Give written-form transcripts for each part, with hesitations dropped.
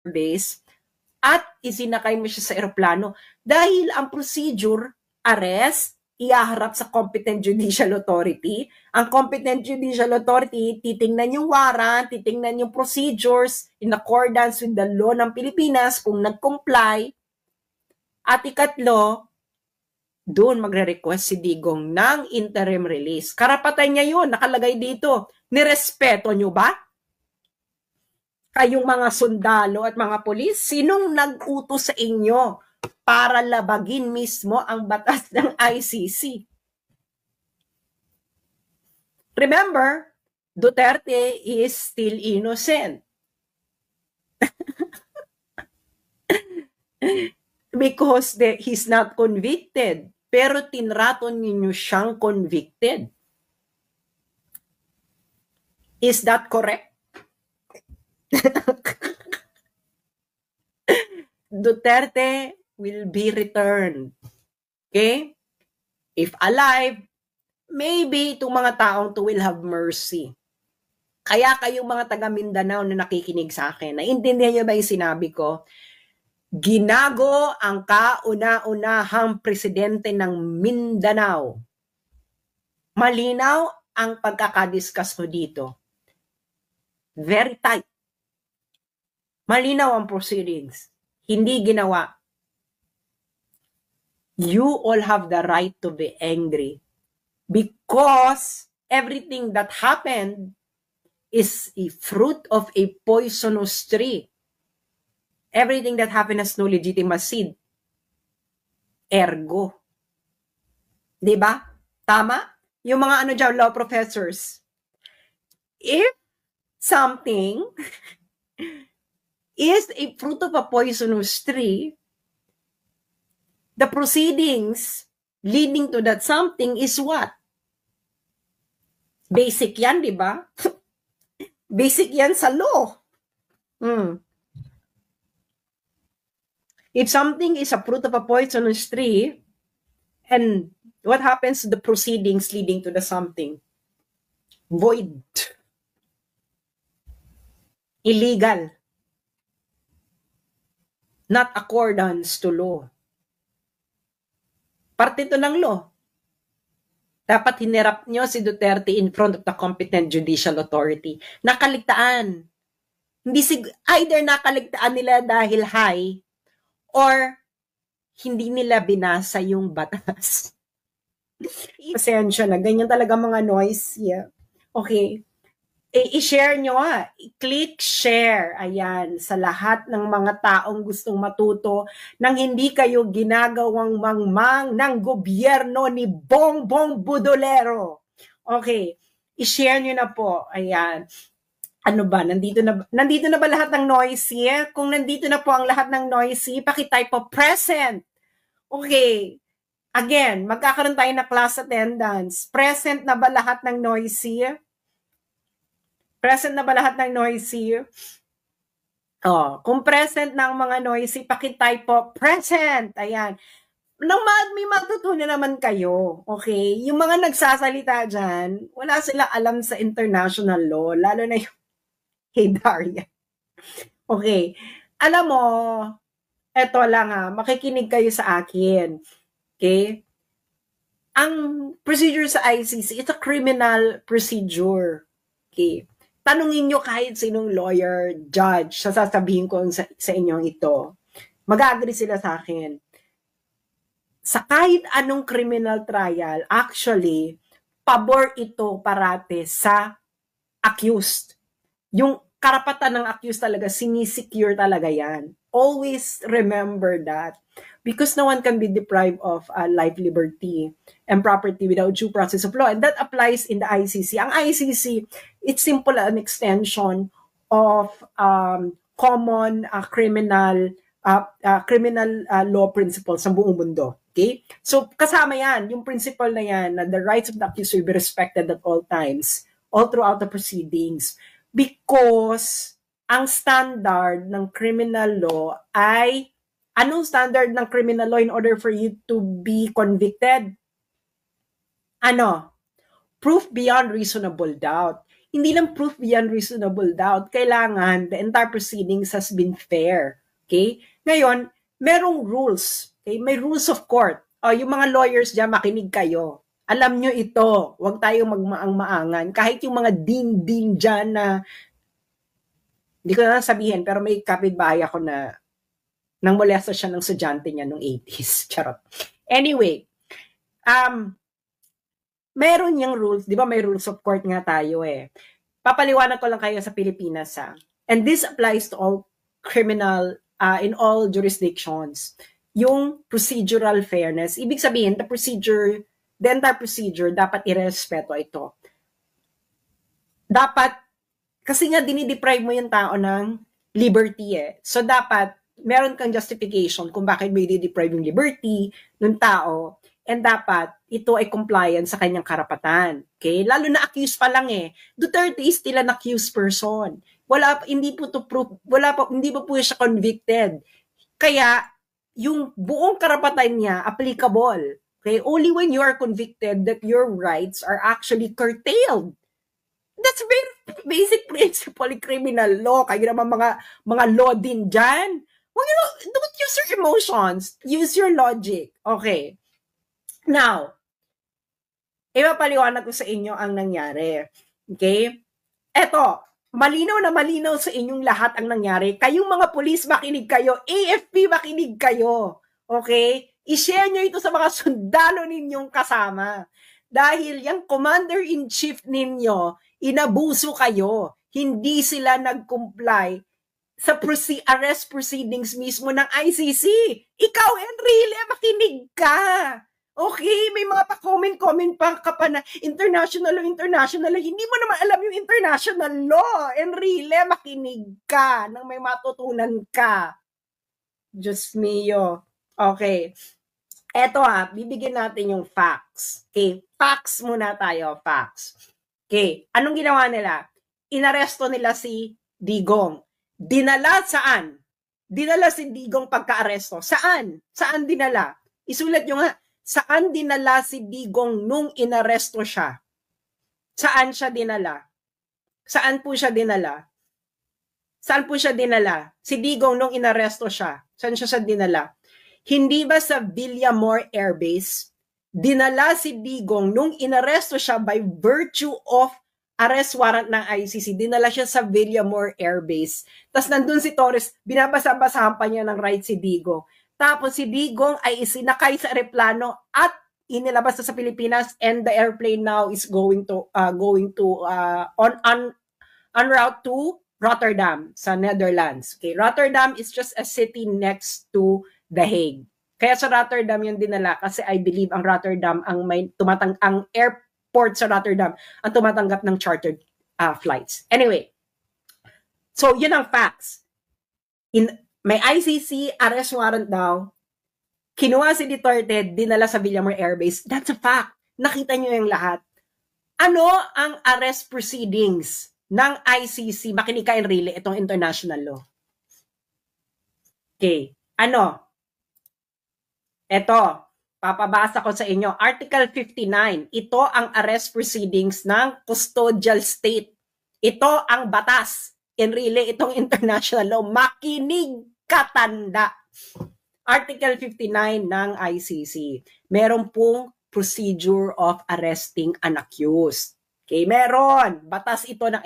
base at isinakay mo siya sa eroplano dahil ang procedure, arrest, iaharap sa competent judicial authority. Ang competent judicial authority, titingnan yung warrant, titingnan yung procedures in accordance with the law ng Pilipinas kung nag-comply. At ikatlo, doon magre-request si Digong ng interim release. Karapatan niya yun, nakalagay dito. Nirespeto nyo ba? Kayong mga sundalo at mga pulis, sinong nag-utos sa inyo para labagin mismo ang batas ng ICC? Remember, Duterte is still innocent. Because he's not convicted. Pero tinraton ninyo siyang convicted. Is that correct? Duterte will be returned. Okay? If alive, maybe itong mga taong to will have mercy. Kaya kayong mga taga Mindanao na nakikinig sa akin, naintindihan niyo ba yung sinabi ko? Ginago ang kauna-unahang presidente ng Mindanao. Malinaw ang pagkakadiscuss ko dito. Very tight. Malinaw ang proceedings. Hindi ginawa. You all have the right to be angry because everything that happened is a fruit of a poisonous tree. Everything that happened has no legitimacy. Ergo. Diba? Tama? Yung mga ano dyan, law professors. If something is a fruit of a poisonous tree, the proceedings leading to that something is what? Basic yan, diba? Basic yan sa law. If something is a fruit of a poisonous tree, and what happens to the proceedings leading to the something? Void. Illegal. Not accordance to law. Parte ito ng law. Dapat hinirap nyo si Duterte in front of the competent judicial authority. Nakaligtaan. Either nakaligtaan nila dahil high, or hindi nila binasa yung batas. Pasensya na, ganyan talaga mga noise. Yeah. Okay. I-share nyo I-click share. Ayan, sa lahat ng mga taong gustong matuto nang hindi kayo ginagawang mangmang ng gobyerno ni Bongbong Budolero. Okay. I-share nyo na po. Ayan. Ano ba? Nandito na ba lahat ng noisy? Kung nandito na po ang lahat ng noisy, pakitype po present. Okay. Again, magkakaroon tayo na class attendance. Present na ba lahat ng noisy? Present na ba lahat ng noisy? Kung present na ang mga noisy, pakitype po present. Ayan. May matutunan naman kayo. Okay? Yung mga nagsasalita dyan, wala sila alam sa international law, lalo na yung hey, Daria. Okay. Alam mo, eto lang makikinig kayo sa akin. Okay? Ang procedure sa ICC, it's a criminal procedure. Okay? Tanungin nyo kahit sinong lawyer, judge, sasabihin ko sa inyong ito. Mag-agree sila sa akin. Sa kahit anong criminal trial, actually, pabor ito parate sa accused. Yung karapatan ng accused talaga, sinisecure talaga yan. Always remember that. Because no one can be deprived of life, liberty, and property without due process of law. And that applies in the ICC. Ang ICC, it's simple an extension of common criminal law principles sa buong mundo. Okay? So, kasama yan, yung principle na yan, na the rights of the accused will be respected at all times, all throughout the proceedings. Because ang standard ng criminal law ay, anong standard ng criminal law in order for you to be convicted? Proof beyond reasonable doubt. Hindi lang proof beyond reasonable doubt. Kailangan the entire proceedings has been fair. Okay? Ngayon, merong rules. Okay? May rules of court. Yung mga lawyers dyan, makinig kayo. Alam nyo ito. Huwag tayong magmaang-maangan. Kahit yung mga din-din dyan na hindi ko na sabihin, pero may kapitbahay ako na nang molesta siya ng estudyante niya nung 80s. Charot. Anyway, meron yung rules, di ba may rules of court nga tayo eh. Papaliwanag ko lang kayo sa Pilipinas ha. And this applies to all criminal, in all jurisdictions. Yung procedural fairness, ibig sabihin, the entire procedure, dapat irespeto ito. Dapat, kasi nga dinideprive mo yung tao ng liberty eh. So dapat, meron kang justification kung bakit may dideprive yung liberty ng tao, and dapat ito ay compliant sa kanyang karapatan. Okay? Lalo na accused pa lang eh. Duterte is still an accused person. Hindi po to proof, hindi pa po siya convicted. Kaya yung buong karapatan niya applicable. Okay? Only when you are convicted that your rights are actually curtailed. That's very basic principle in criminal law. Kayo naman mga law din dyan. Don't use your emotions. Use your logic. Okay. Now, ipapaliwanag ko sa inyo ang nangyari. Okay? Eto, malinaw na malinaw sa inyong lahat ang nangyari. Kayong mga pulis, makinig kayo. AFP, makinig kayo. Okay? I-share nyo ito sa mga sundalo ninyong kasama. Dahil yung commander-in-chief ninyo, inabuso kayo. Hindi sila nag-comply sa arrest proceedings mismo ng ICC. Ikaw, Enrile, makinig ka. Okay, may mga pa-comment pa ka pa na international law. Hindi mo naman alam yung international law. Enrile, makinig ka nang may matutunan ka. Diyos mio. Okay. Eto bibigyan natin yung facts. Okay, facts muna tayo, facts. Okay, anong ginawa nila? Inaresto nila si Digong. Dinala saan? Dinala si Digong pagka-aresto. Saan? Saan dinala? Isulat nyo nga, saan dinala si Digong nung inaresto siya? Saan siya dinala? Saan po siya dinala? Saan po siya dinala? Si Digong nung inaresto siya. Saan siya dinala? Hindi ba sa Villamor Air Base? Dinala si Digong nung inaresto siya by virtue of arrest warrant ng ICC, dinala siya sa Villamor Air Base. Tapos nandun si Torres, binabasa-basahan pa niya ng right si Digong. Tapos si Digong ay isinakay sa aeroplano at inilabas sa Pilipinas, and the airplane now is going to on route to Rotterdam sa Netherlands. Okay, Rotterdam is just a city next to The Hague. Kaya sa Rotterdam yung dinala kasi I believe ang Rotterdam ang ang airport sa Rotterdam ang tumatanggap ng chartered flights. Anyway, so yun ang facts. May ICC arrest warrant daw. Kinuha si Duterte, dinala sa Villamor Air Base. That's a fact. Nakita nyo yung lahat. Ano ang arrest proceedings ng ICC? Makinig ka, Enrile, itong international law. Okay. Ano? Ito, papabasa ko sa inyo. Article 59, ito ang arrest proceedings ng custodial state. Ito ang batas. Enrile, itong international law. Makinig katanda. Article 59 ng ICC. Meron pong procedure of arresting an accused. Okay, meron. Batas ito na.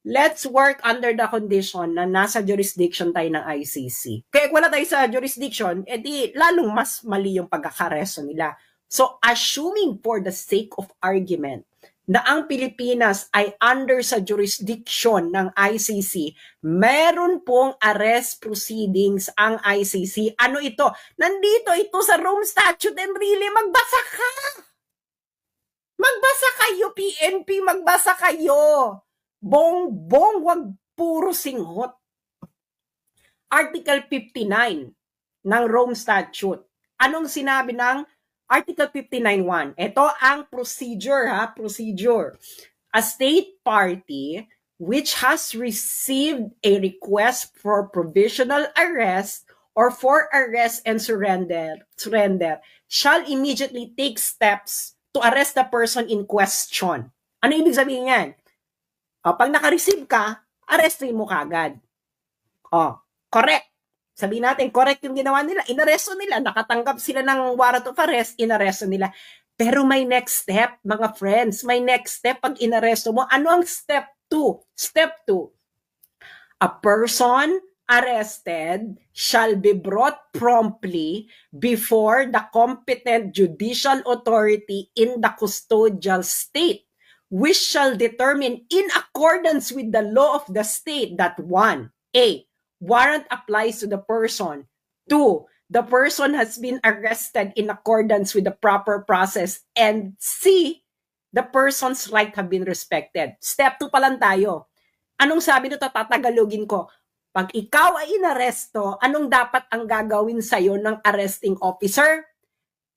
Let's work under the condition na nasa jurisdiction tayo ng ICC. Kaya kung wala tayo sa jurisdiction, edi lalong mas mali yung pagkakaresto nila. So, assuming for the sake of argument na ang Pilipinas ay under sa jurisdiction ng ICC, meron pong arrest proceedings ang ICC. Ano ito? Nandito ito sa Rome Statute, and really, magbasa ka! Magbasa kayo, PNP, magbasa kayo! Bong-bong, wag puro singhot. Article 59 ng Rome Statute. Anong sinabi ng Article 59.1? Ito ang procedure, procedure. A state party which has received a request for provisional arrest or for arrest and surrender shall immediately take steps to arrest the person in question. Ano ibig sabihin yan? O, pag naka-receive ka, arrestin mo kagad. O, correct. Sabihin natin, correct yung ginawa nila. Inaresto nila. Nakatanggap sila ng warrant of arrest. Inaresto nila. Pero may next step, mga friends. May next step pag inaresto mo. Ano ang step 2? Step 2. A person arrested shall be brought promptly before the competent judicial authority in the custodial state, which shall determine in accordance with the law of the state that 1. A. Warrant applies to the person. 2. The person has been arrested in accordance with the proper process. And C. The person's right have been respected. Step 2 pa lang tayo. Anong sabi nito? Tatagalogin ko. Pag ikaw ay inaresto, anong dapat ang gagawin sa'yo ng arresting officer?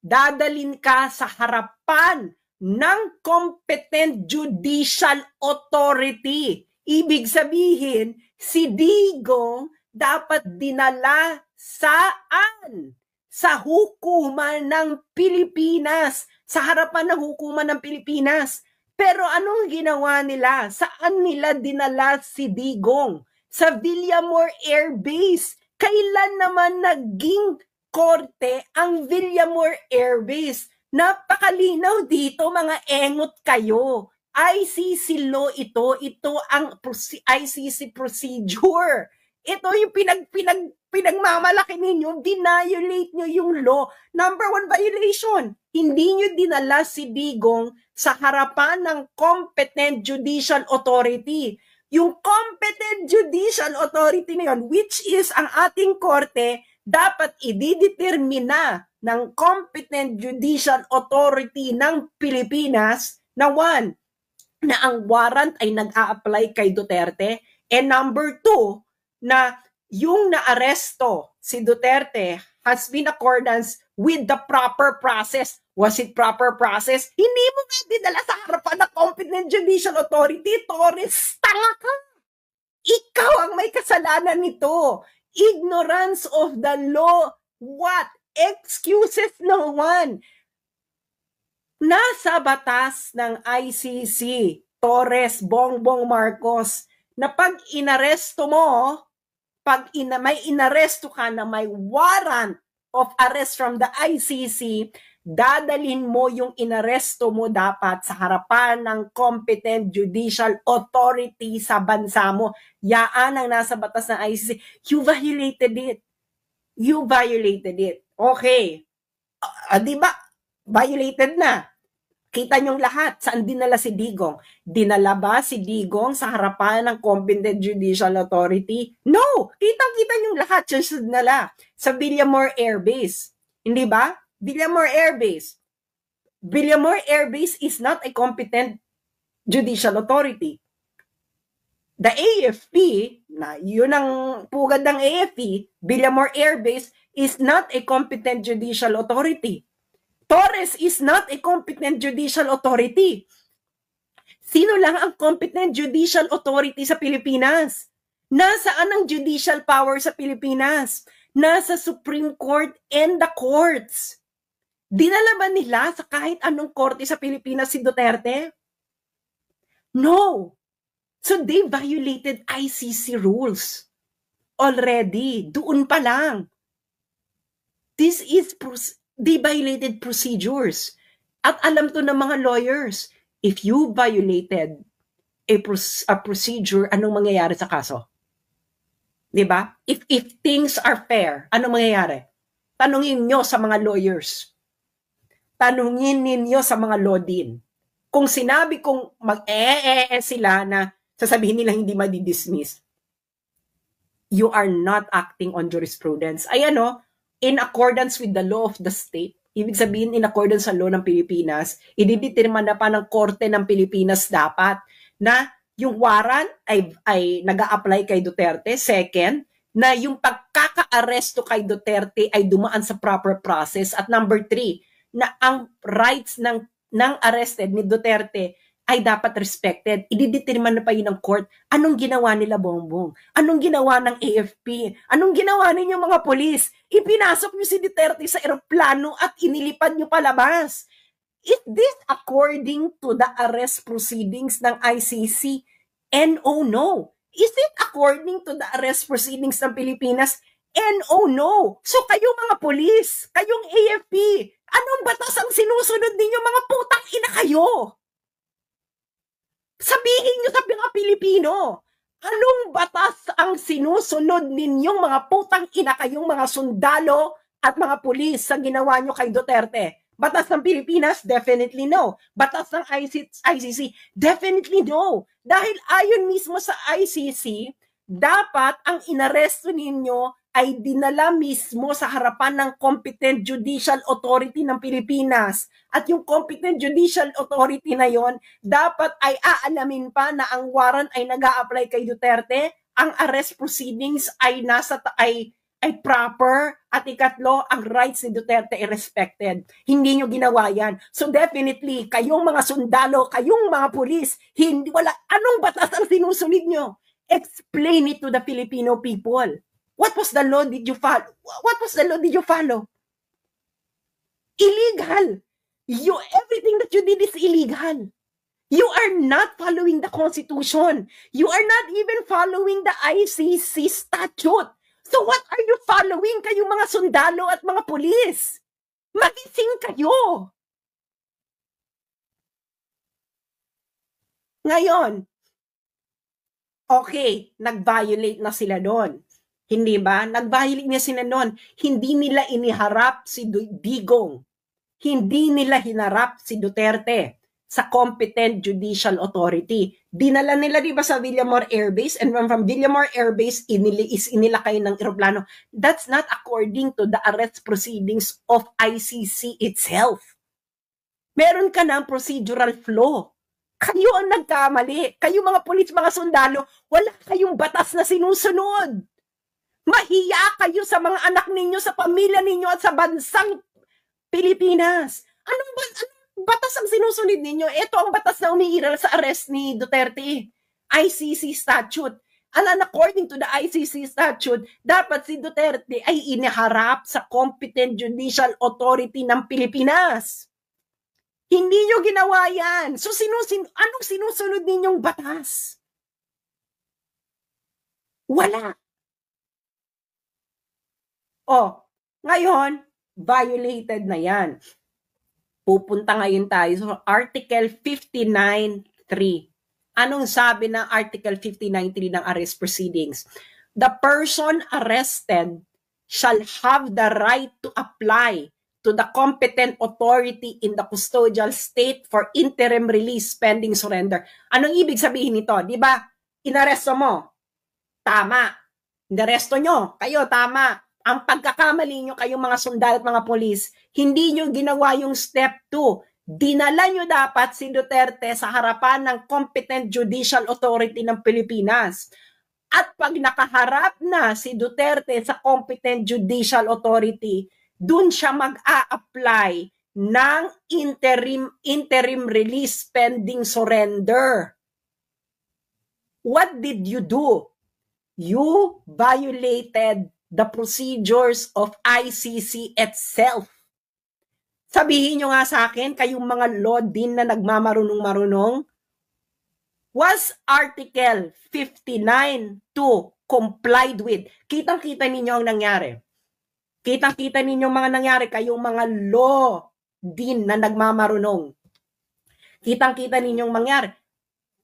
Dadalin ka sa harapan ng competent judicial authority. Ibig sabihin, si Digong dapat dinala saan? Sa hukuman ng Pilipinas. Sa harapan ng hukuman ng Pilipinas. Pero anong ginawa nila? Saan nila dinala si Digong? Sa Villamor Air Base. Kailan naman naging korte ang Villamor Air Base? Napakalinaw dito, mga engot kayo. ICC law ito. Ito ang ICC procedure. Ito yung pinagmamalaki ninyo. Violate nyo yung law. Number 1 violation. Hindi nyo dinala si Digong sa harapan ng competent judicial authority. Yung competent judicial authority na yun, which is ang ating korte, dapat ididetermina ng competent judicial authority ng Pilipinas na 1, na ang warrant ay nag-a-apply kay Duterte, and number 2, na yung naaresto si Duterte has been accordance with the proper process. Was it proper process? Hindi mo nga dinala sa harapan ng competent judicial authority. Torres, tanga ka! Ikaw ang may kasalanan nito. Ignorance of the law. What? Excuses no one. Nasa batas ng ICC, Torres, Bongbong Marcos, na pag inaresto mo, may inaresto ka na may warrant of arrest from the ICC, dadalhin mo yung inaresto mo dapat sa harapan ng competent judicial authority sa bansa mo. Yaan ang nasa batas ng ICC. You violated it. You violated it. Okay. Di ba? Violated na. Kita niyong lahat. Saan dinala si Digong? Dinala ba si Digong sa harapan ng competent judicial authority? No! Kitang-kita niyong lahat. Siya dinala sa Villamor Air Base. Hindi ba? Villamor Air Base. Villamor Air Base is not a competent judicial authority. The AFP, na yun ang pugad ng AFP, Villamor Air Base is not a competent judicial authority. Torres is not a competent judicial authority. Sino lang ang competent judicial authority sa Pilipinas? Nasaan ang judicial power sa Pilipinas? Nasa Supreme Court and the courts. Dinala ba nila sa kahit anong korte sa Pilipinas si Duterte? No. So they violated ICC rules already. Doon pa lang. They violated procedures. At alam to ng mga lawyers, if you violated a procedure, anong mangyayari sa kaso? Diba? If things are fair, anong mangyayari? Tanungin nyo sa mga lawyers. Tanungin ninyo sa mga law din. Kung sinabi kong sila na sasabihin nila hindi madi-dismiss, you are not acting on jurisprudence. Ay in accordance with the law of the state, ibig sabihin in accordance sa law ng Pilipinas, ididetermine na pa ng korte ng Pilipinas dapat na yung warrant ay nag-a-apply kay Duterte. Second, na yung pagkaka-aresto kay Duterte ay dumaan sa proper process. At number 3, na ang rights ng arrested ni Duterte ay dapat respected. Ididetermine na pa yun ng court. Anong ginawa nila, Bongbong? Anong ginawa ng AFP? Anong ginawa ninyo mga polis? Ipinasok nyo si Duterte sa eroplano at inilipad nyo palabas. Is this according to the arrest proceedings ng ICC NO, no. Is it according to the arrest proceedings ng Pilipinas? NO, no. So kayo mga polis, kayong AFP, anong batas ang sinusunod ninyo, mga putang ina kayo? Sabihin nyo sa mga Pilipino, anong batas ang sinusunod ninyong mga putang ina kayong mga sundalo at mga pulis sa ginawa nyo kay Duterte? Batas ng Pilipinas? Definitely no. Batas ng ICC? Definitely no. Dahil ayon mismo sa ICC, dapat ang inaresto ninyo ay dinala mismo sa harapan ng competent judicial authority ng Pilipinas. At yung competent judicial authority na yon, dapat ay aalamin pa na ang warrant ay nag-a-apply kay Duterte, ang arrest proceedings ay ay proper, at ikatlo, ang rights ni Duterte ay respected. Hindi nyo ginawa yan. So definitely, kayong mga sundalo, kayong mga pulis, anong batas ang sinusunod nyo? Explain it to the Filipino people. What was the law did you follow? What was the law did you follow? Illegal. Everything that you did is illegal. You are not following the Constitution. You are not even following the ICC statute. So what are you following, kayong mga sundalo at mga pulis? Magising kayo. Ngayon, okay, nag-violate na sila doon. Hindi ba? Nag-violate na sila doon. Hindi nila iniharap si Digong. Hindi nila hinarap si Duterte sa competent judicial authority. Dinala nila, di ba, sa Villamor Air Base, and from Villamor Air Base, inilakay ng eroplano. That's not according to the arrest proceedings of ICC itself. Meron ka ng procedural flaw. Kayo ang nagkamali. Kayo mga pulis, mga sundalo, wala kayong batas na sinusunod. Mahiya kayo sa mga anak ninyo, sa pamilya ninyo, at sa bansang Pilipinas. Anong batas ang sinusunod ninyo? Ito ang batas na umiiral sa arrest ni Duterte. ICC statute. And according to the ICC statute, dapat si Duterte ay iniharap sa competent judicial authority ng Pilipinas. Hindi nyo ginawa yan. So anong sinusunod ninyong batas? Wala. Ngayon, violated na yan. Pupunta ngayon tayo sa Article 59.3. Anong sabi ng Article 59.3 ng arrest proceedings? The person arrested shall have the right to apply to the competent authority in the custodial state for interim release pending surrender. Anong ibig sabihin nito? Di ba? Inaresto mo. Tama. Inaresto nyo. Kayo, tama. Ang pagkakamali nyo kayong mga sundalo at mga polis, hindi nyo ginawa yung step 2. Dinala nyo dapat si Duterte sa harapan ng competent judicial authority ng Pilipinas. At pag nakaharap na si Duterte sa competent judicial authority, dun siya mag-a-apply ng interim release pending surrender. What did you do? You violated the procedures of ICC itself. Sabihin nyo nga sa akin, kayong mga law din na nagmamarunong-marunong, was Article 59.2 complied with? Kitang-kita ninyo ang nangyari. Kitang-kita ninyo mga nangyari, kayong mga law din na nagmamarunong. Kitang-kita ninyong mangyari.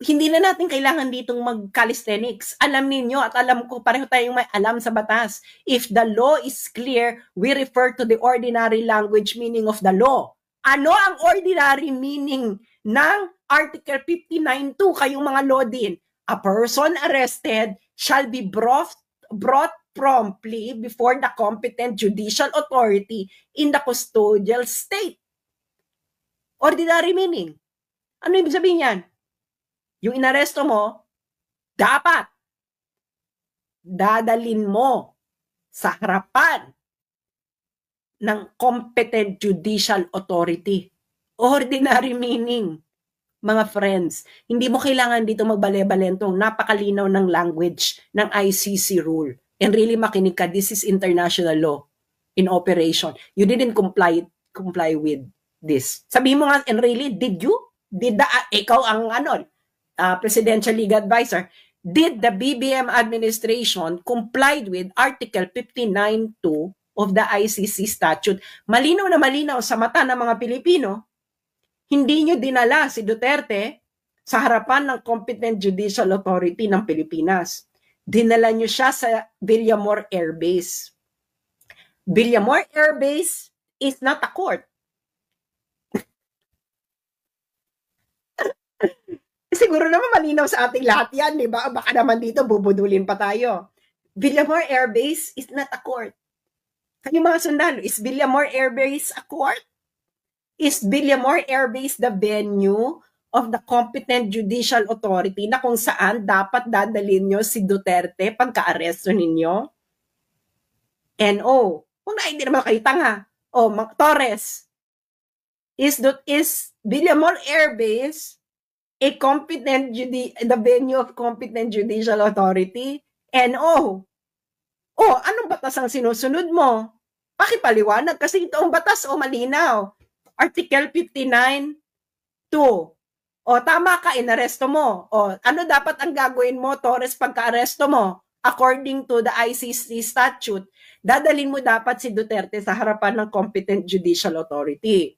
Hindi na natin kailangan ditong mag-calisthenics. Alam ninyo at alam ko, pareho tayong may alam sa batas. If the law is clear, we refer to the ordinary language meaning of the law. Ano ang ordinary meaning ng Article 59.2? Kayong mga law din. A person arrested shall be brought promptly before the competent judicial authority in the custodial state. Ordinary meaning. Ano ibig sabihin yan? Yung inaresto mo, dapat dadalin mo sa harapan ng competent judicial authority. Ordinary meaning, mga friends. Hindi mo kailangan dito magbale-balentong napakalinaw ng language ng ICC rule. And really makinig ka, this is international law in operation. You didn't comply with this. Sabihin mo nga, and really, did you? Ikaw ang Presidential Legal Advisor, did the BBM administration complied with Article 59.2 of the ICC statute? Malinaw na malinaw sa mata ng mga Pilipino, hindi nyo dinala si Duterte sa harapan ng competent judicial authority ng Pilipinas. Dinala nyo siya sa Villamor Air Base. Villamor Air Base is not a court. Siguro naman malinaw sa ating lahat yan, di ba? Baka naman dito bubudulin pa tayo. Villamor Air Base is not a court. Kayo mga sundalo, is Villamor Air Base a court? Is Villamor Air Base the venue of the competent judicial authority na kung saan dapat dadalhin nyo si Duterte pagka-aresto ninyo? Kung hindi naman kayo tanga. Torres, is Villamor Air Base a competent the venue of competent judicial authority? Anong batas ang sinusunod mo? Pakipaliwanag kasi ito ang batas malinaw. Article 59.2. Tama ka, inaresto mo. Ano dapat ang gagawin mo, Torres, pagka-aresto mo? According to the ICC statute, dadalhin mo dapat si Duterte sa harapan ng competent judicial authority.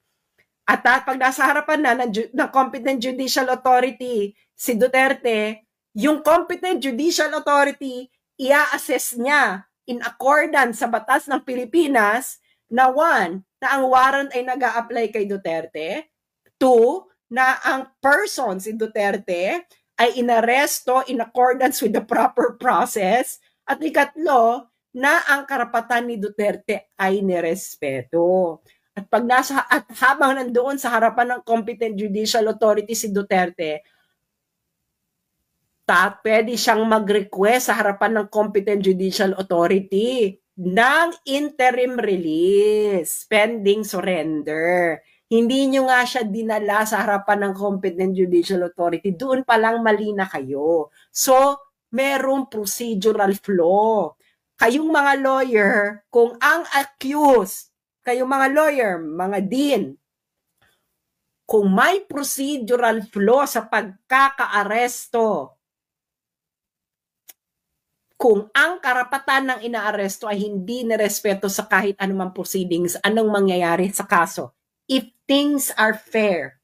At pag nasa harapan na ng competent judicial authority si Duterte, yung competent judicial authority, ia-assess niya in accordance sa batas ng Pilipinas na 1, na ang warrant ay nag-a-apply kay Duterte, 2, na ang person, si Duterte, ay inaresto in accordance with the proper process, at ikatlo, na ang karapatan ni Duterte ay nirespeto. At habang nandoon sa harapan ng competent judicial authority si Duterte, pwede siyang mag-request sa harapan ng competent judicial authority ng interim release pending surrender. Hindi nyo nga siya dinala sa harapan ng competent judicial authority. Doon pa lang mali na kayo. So, merong procedural flaw. Kayong mga lawyer, kung ang accused, kayong mga lawyer, mga dean, kung may procedural flaw sa pagkaka-aresto, kung ang karapatan ng inaaresto ay hindi nirespeto sa kahit anumang proceedings, anong mangyayari sa kaso? If things are fair,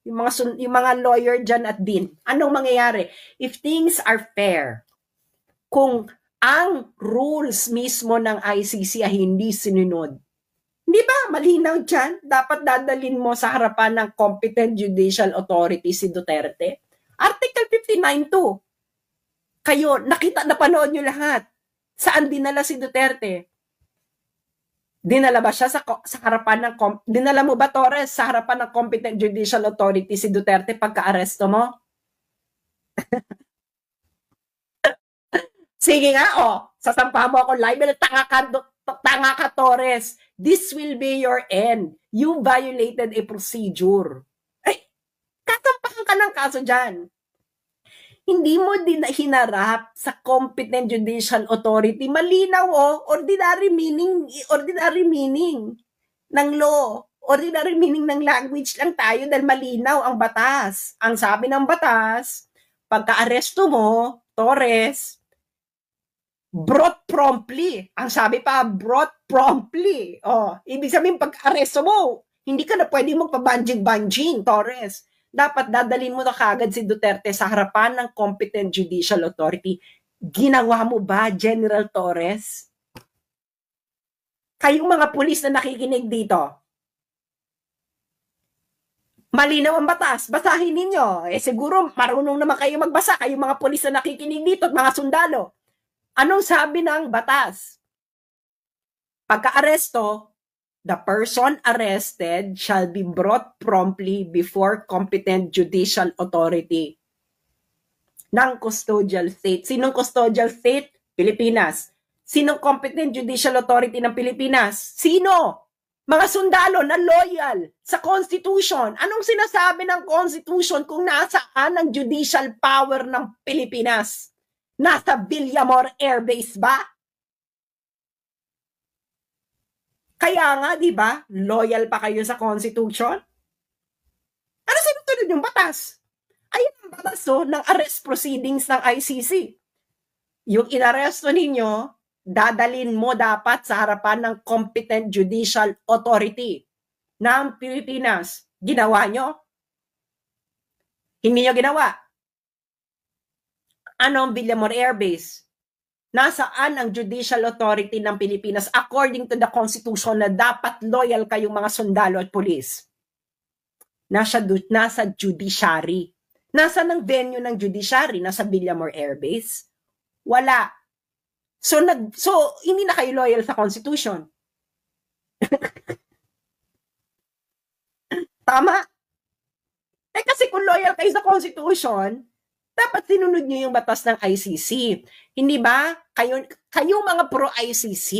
yung mga lawyer dyan at din, anong mangyayari? If things are fair, kung ang rules mismo ng ICC ay hindi sinunod, di ba malinaw dyan? Dapat dadalhin mo sa harapan ng competent judicial authority si Duterte. Article 59.2. Kayo, napanood nyo lahat. Saan dinala si Duterte? Dinala ba siya sa harapan ng dinala mo ba, Torres, sa harapan ng competent judicial authority si Duterte pagka-aresto mo? Sige nga, sasampahan mo ako libel, tanga ka, Torres. This will be your end. You violated a procedure. Kasampahan ka ng kaso dyan. Hindi mo din hinarap sa competent judicial authority. Malinaw ordinary meaning ng law. Ordinary meaning ng language lang tayo dahil malinaw ang batas. Ang sabi ng batas, pagka-aresto mo, Torres, brought promptly. Ang sabi pa, brought promptly. Ibig sabihin, pag-aresto mo, hindi ka na pwede magpabanjing-banjing, Torres. Dapat dadalhin mo na kagad si Duterte sa harapan ng competent judicial authority. Ginawa mo ba, General Torres? Kayong mga pulis na nakikinig dito, malinaw ang batas, basahin ninyo. Siguro marunong naman kayo magbasa, kayong mga pulis na nakikinig dito at mga sundalo. Anong sabi ng batas? Pagka-aresto, the person arrested shall be brought promptly before competent judicial authority ng custodial state. Sinong custodial state? Pilipinas. Sinong competent judicial authority ng Pilipinas? Sino? Mga sundalo na loyal sa Constitution. Anong sinasabi ng Constitution kung nasaan ang judicial power ng Pilipinas? Nasa Villamor Air Base ba? Kaya nga, di ba, loyal pa kayo sa Constitution? Ano sinusunod yung batas? Ayun ang batas ng arrest proceedings ng ICC. Yung inaresto ninyo, dadalin mo dapat sa harapan ng competent judicial authority ng Pilipinas. Ginawa nyo? Hindi nyo ginawa. Ano ang Villamor Air Base? Nasaan ang judicial authority ng Pilipinas according to the Constitution na dapat loyal kayong mga sundalo at pulis? Nasa judiciary. Nasa ng venue ng judiciary? Nasa Villamor Air Base? Wala. So hindi na kayo loyal sa Constitution. Tama? Kasi kung loyal kayo sa Constitution, dapat sinunod nyo yung batas ng ICC. Hindi ba? Kayo mga pro-ICC.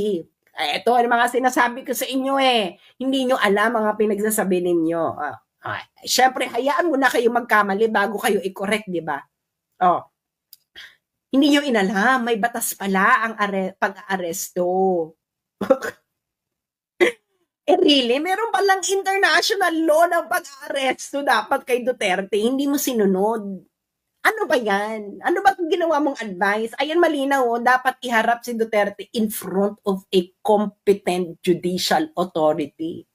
Ito ang mga sinasabi ko sa inyo Hindi nyo alam mga pinagsasabi ninyo. Siyempre, hayaan mo na kayo magkamali bago kayo i-correct, di ba? Hindi nyo inalam, may batas pala ang pag-aaresto. Really? Meron palang international law ng pag-aaresto dapat kay Duterte. Hindi mo sinunod. Ano ba yan? Ano ba kung ginawa mong advice? Ayan, malinaw dapat iharap si Duterte in front of a competent judicial authority.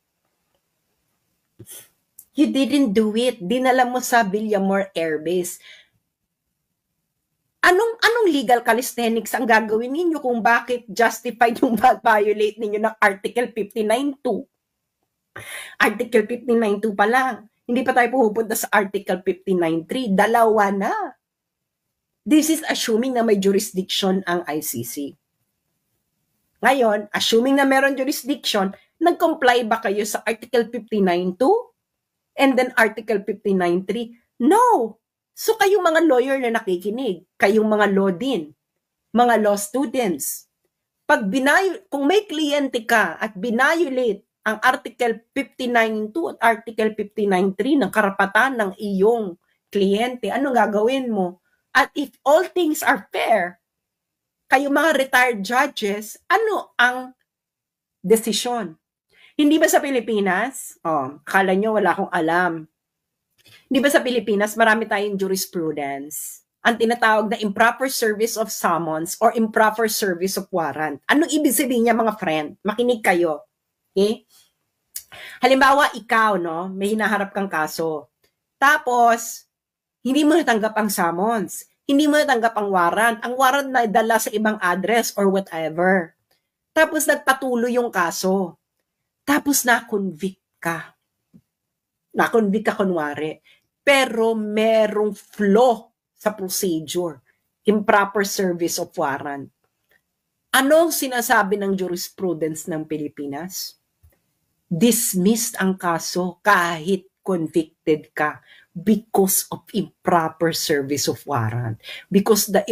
You didn't do it. Dinala mo sa Villamor Air Base. Anong legal calisthenics ang gagawin ninyo kung bakit justified yung violate ninyo ng Article 59.2? Article 59.2 pa lang. Hindi pa tayo pupunta sa Article 59.3. Dalawa na. This is assuming na may jurisdiction ang ICC. Ngayon, assuming na meron jurisdiction, nag-comply ba kayo sa Article 59.2 and then Article 59.3? No! So kayong mga lawyer na nakikinig, kayong mga law din, mga law students, kung may kliyente ka at binayolate ang Article 59.2 at Article 59.3 ng karapatan ng iyong kliyente, anong gagawin mo? At if all things are fair, kayong mga retired judges, ano ang desisyon? Hindi ba sa Pilipinas? Akala nyo wala akong alam. Di ba sa Pilipinas, marami tayong jurisprudence. Ang tinatawag na improper service of summons or improper service of warrant. Anong ibig sabihin niya, mga friend? Makinig kayo. Okay? Halimbawa, ikaw, may hinaharap kang kaso. Tapos, hindi mo natanggap ang summons. Hindi mo natanggap ang warrant. Ang warrant na dala sa ibang address or whatever. Tapos, nagpatuloy yung kaso. Tapos, na-convict ka. Na-convict ka kunwari. Pero merong flaw sa procedure. Improper service of warrant. Anong sinasabi ng jurisprudence ng Pilipinas? Dismissed ang kaso kahit convicted ka because of improper service of warrant. Because the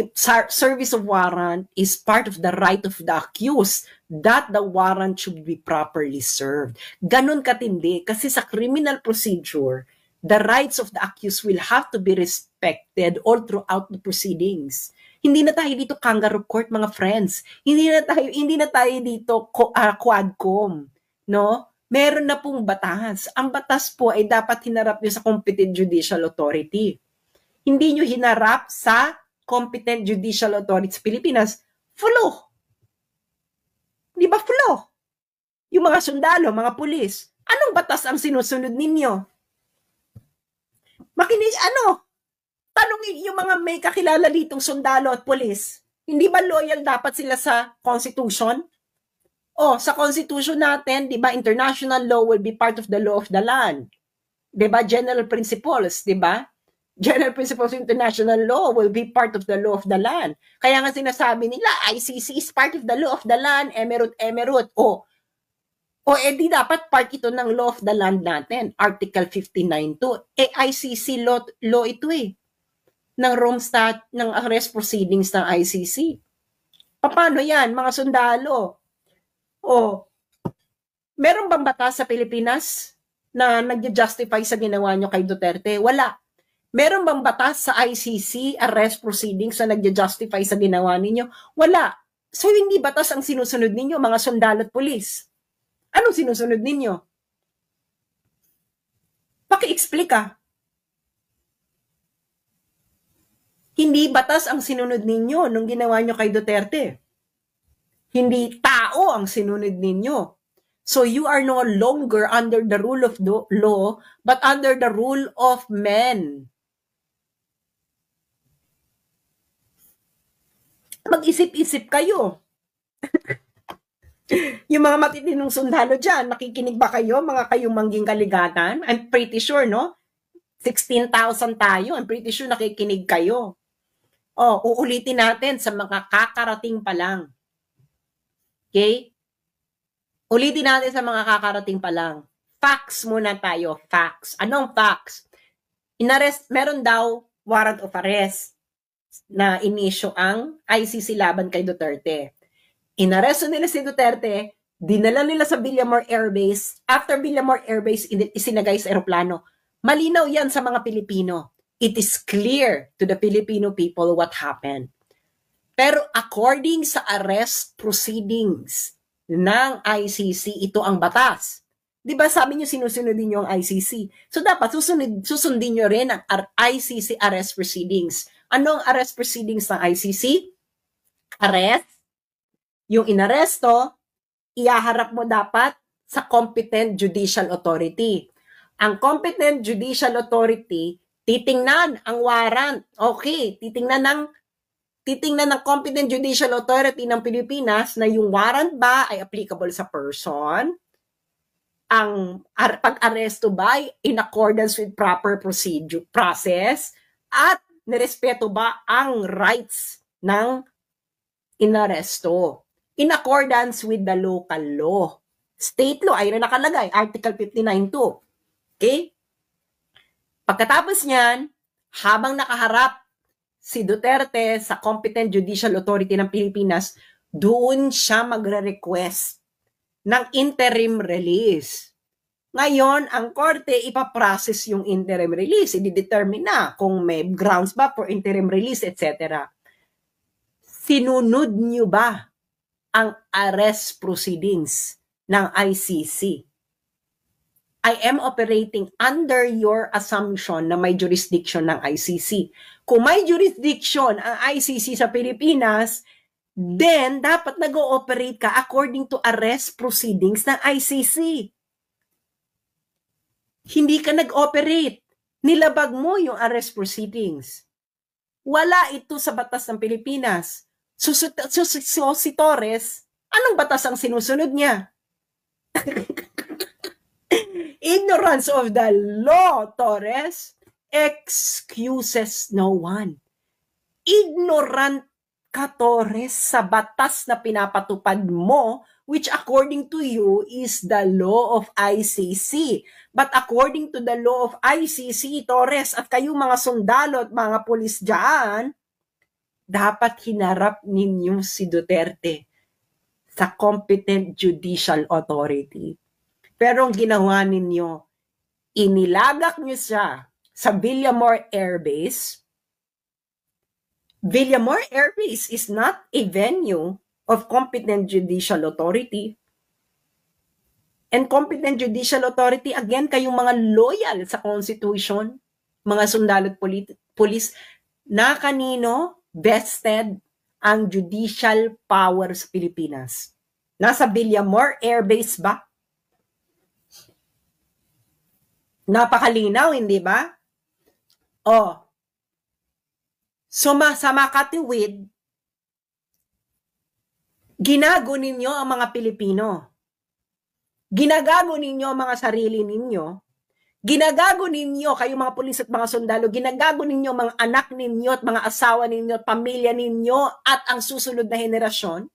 service of warrant is part of the right of the accused that the warrant should be properly served. Ganon katindi kasi sa criminal procedure, the rights of the accused will have to be respected all throughout the proceedings. Hindi na tayo dito kangaroo court, mga friends. Hindi na tayo dito quadcom, no? Meron na pong batas. Ang batas po ay dapat hinarap nyo sa competent judicial authority. Hindi nyo hinarap sa competent judicial authority sa Pilipinas. Flaw. Di ba flaw? Yung mga sundalo, mga pulis, anong batas ang sinusunod ninyo? Tanungin yung mga may kakilala ditong sundalo at pulis. Hindi ba loyal dapat sila sa Constitution? Sa Constitution natin, di ba, international law will be part of the law of the land. Di ba, general principles, di ba? General principles of international law will be part of the law of the land. Kaya nga sinasabi nila, ICC is part of the law of the land, emerald. Di dapat part ito ng law of the land natin, Article 59.2. ICC law ito ng Rome ng arrest proceedings ng ICC. Paano yan, mga sundalo? Meron bang batas sa Pilipinas na nag-justify sa ginawa nyo kay Duterte? Wala. Meron bang batas sa ICC arrest proceedings na nag-justify sa ginawa ninyo? Wala. So hindi batas ang sinusunod ninyo, mga sundalo at pulis. Anong sinusunod ninyo? Paki-explica. Hindi batas ang sinunod ninyo nung ginawa nyo kay Duterte. Hindi tao ang sinunod ninyo. So you are no longer under the rule of the law, but under the rule of men. Mag-isip-isip kayo. Yung mga matitinong sundalo dyan, nakikinig ba kayo, mga kayong mangging kaligatan? I'm pretty sure, no? 16,000 tayo. I'm pretty sure nakikinig kayo. Oh, uulitin natin sa mga kakarating pa lang. Okay? Ulitin natin sa mga kakarating pa lang. Facts muna tayo. Facts. Anong facts? Meron daw warrant of arrest na inisyo ang ICC laban kay Duterte. Inaresto nila si Duterte, dinala nila sa Villamor Air Base. After Villamor Air Base, isinagay sa aeroplano. Malinaw yan sa mga Pilipino. It is clear to the Filipino people what happened. Pero according sa arrest proceedings ng ICC, ito ang batas. Di ba sabi niyo sinusunodin niyo ang ICC? So dapat susundin niyo rin ang ICC arrest proceedings. Ano ang arrest proceedings ng ICC? Arrest. Yung inaresto, ihaharap mo dapat sa competent judicial authority. Ang competent judicial authority, titingnan ang warrant. Okay, titingnan ng competent judicial authority ng Pilipinas na yung warrant ba ay applicable sa person, ang pag-aresto ba ay in accordance with proper process, at nirespeto ba ang rights ng inaresto in accordance with the local law. State law ay nakalagay, Article 59.2. Okay? Pagkatapos niyan, habang nakaharap si Duterte sa competent judicial authority ng Pilipinas, doon siya magre-request ng interim release. Ngayon, ang korte ipaprocess yung interim release. I-determine na kung may grounds ba for interim release, etc. Sinunod niyo ba ang arrest proceedings ng ICC? I am operating under your assumption na may jurisdiction ng ICC. Kung may jurisdiction ang ICC sa Pilipinas, then dapat nag-ooperate ka according to arrest proceedings ng ICC. Hindi ka nag-operate. Nilabag mo yung arrest proceedings. Wala ito sa batas ng Pilipinas. So si Torres, anong batas ang sinusunod niya? Ignorance of the law, Torres, excuses no one. Ignorant ka, Torres, sa batas na pinapatupad mo, which according to you is the law of ICC. But according to the law of ICC, Torres, at kayong mga sundalo at mga pulis dyan, dapat hinarap ninyo si Duterte sa competent judicial authority. Pero ang ginawa ninyo, inilagak nyo siya sa Villamor Air Base. Villamor Air Base is not a venue of competent judicial authority. And competent judicial authority, again, kayong mga loyal sa Constitution, mga sundalo at pulis, na kanino vested ang judicial power sa Pilipinas? Nasa Villamor Air Base ba? Napakalinaw, hindi ba? Oh. So, sa makatiwid, ginago ninyo ang mga Pilipino. Ginagago ninyo ang mga sarili ninyo. Ginagago ninyo, kayong mga pulis at mga sundalo, ginagago ninyo mga anak ninyo at mga asawa ninyo at pamilya ninyo at ang susunod na henerasyon.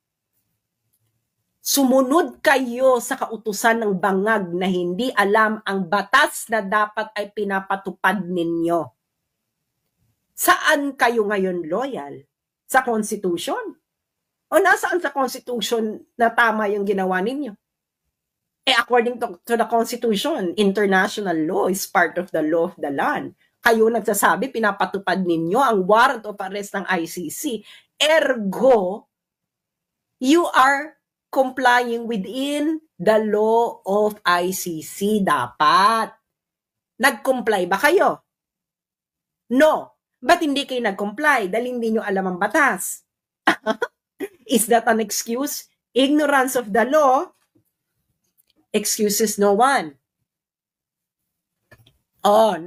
Sumunod kayo sa kautusan ng bangag na hindi alam ang batas na dapat ay pinapatupad ninyo. Saan kayo ngayon loyal? Sa Constitution? O nasaan sa Constitution na tama yung ginawa ninyo? According to the Constitution, international law is part of the law of the land. Kayo nagsasabi, pinapatupad ninyo ang warrant of arrest ng ICC. Ergo, you are complying within the law of ICC. Dapat. Nag-comply ba kayo? No. Ba't hindi kayo nag-comply? Dahil hindi nyo alam ang batas. Is that an excuse? Ignorance of the law excuses no one.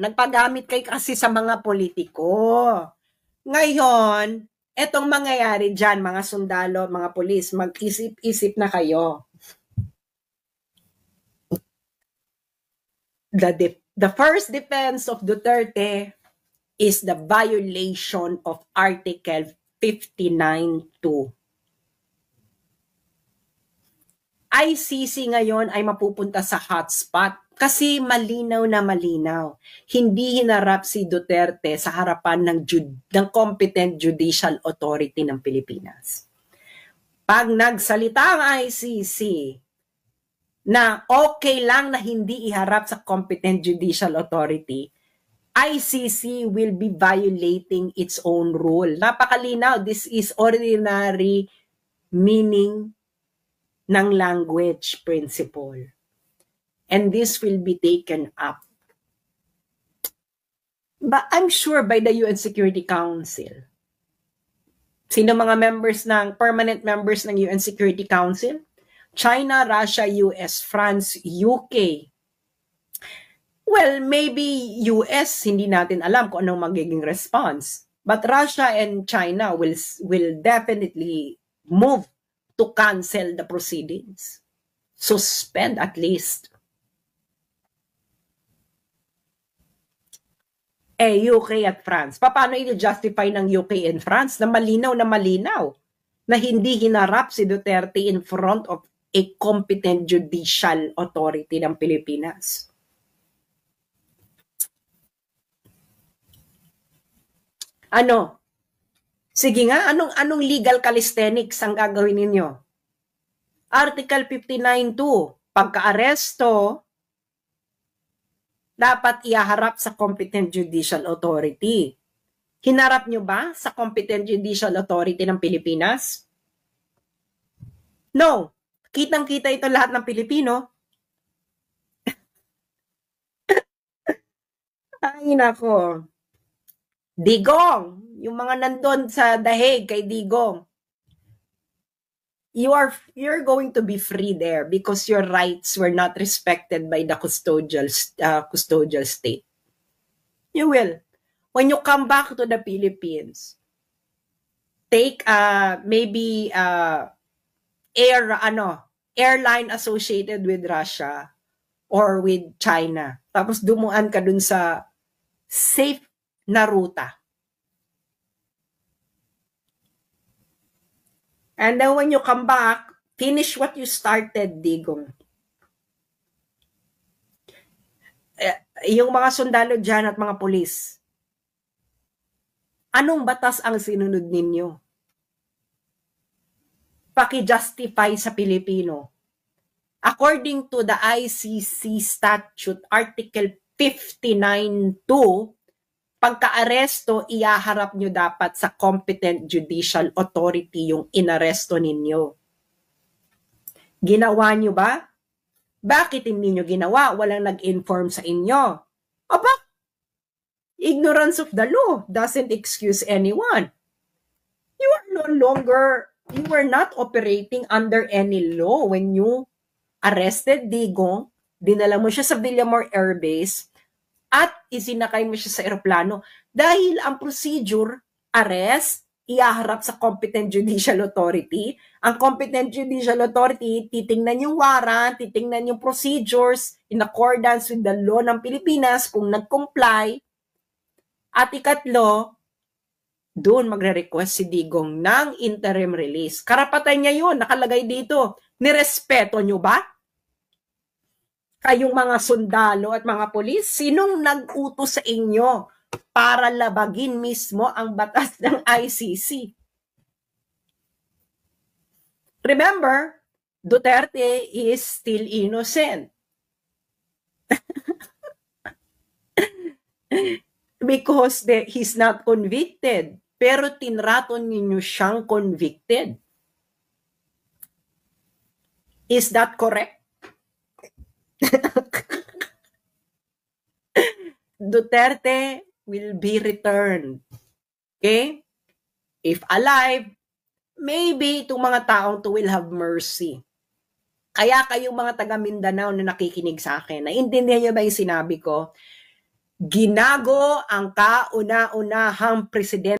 Nagpagamit kayo kasi sa mga politiko. Ngayon, etong mangyayari dyan, mga sundalo, mga pulis, mag-isip-isip na kayo. The first defense of Duterte is the violation of Article 59.2. ICC ngayon ay mapupunta sa hotspot kasi malinaw na malinaw. Hindi hinarap si Duterte sa harapan ng competent judicial authority ng Pilipinas. Pag nagsalita ang ICC na okay lang na hindi iharap sa competent judicial authority, ICC will be violating its own rule. Napakalinaw, this is ordinary meaning ng language principle. And this will be taken up. But I'm sure by the UN Security Council. Sino mga permanent members ng UN Security Council? China, Russia, US, France, UK. Well, maybe US, hindi natin alam kung anong magiging response. But Russia and China will definitely move to cancel the proceedings. Suspend at least. UK at France. Paano i-justify ng UK and France na malinaw na hindi hinarap si Duterte in front of a competent judicial authority ng Pilipinas? Ano? Sige nga, anong legal calisthenics ang gagawin ninyo? Article 59.2, pagka-aresto, dapat ihaharap sa competent judicial authority. Hinarap nyo ba sa competent judicial authority ng Pilipinas? No. Kitang-kita ito lahat ng Pilipino. Ay, nako. Digong, yung mga nandun sa Daheg kay Digong, you're going to be free there because your rights were not respected by the custodial state. You will. When you come back to the Philippines, take maybe airline associated with Russia or with China. Tapos dumuan ka dun sa safe na ruta. And then when you come back, finish what you started, Digong. Yung mga sundalo dyan at mga pulis, anong batas ang sinunod ninyo? Paki-justify sa Pilipino. According to the ICC statute, Article 59.2, pagka-aresto, iyaharap nyo dapat sa competent judicial authority yung inaresto ninyo. Ginawa nyo ba? Bakit hindi nyo ginawa? Walang nag-inform sa inyo. Aba, ignorance of the law doesn't excuse anyone. You were not operating under any law when you arrested Digong, dinala mo siya sa Villamor Air Base, at isinakay mo siya sa eroplano dahil ang procedure, arrest, ihaharap sa competent judicial authority. Ang competent judicial authority, titingnan yung warrant, titingnan yung procedures in accordance with the law ng Pilipinas kung nag-comply. At ikatlo, doon magre-request si Digong ng interim release. Karapatan niya yun, nakalagay dito. Nirespeto nyo ba? Kayong mga sundalo at mga pulis, sinong nag-utos sa inyo para labagin mismo ang batas ng ICC? Remember, Duterte is still innocent. Because he's not convicted. Pero tinrato ninyo siyang convicted. Is that correct? Duterte will be returned Okay? If alive, maybe itong mga taong to will have mercy. Kaya kayong mga taga Mindanao na nakikinig sa akin, naiintindihan niyo ba yung sinabi ko? Ginago ang kauna-unahang presidente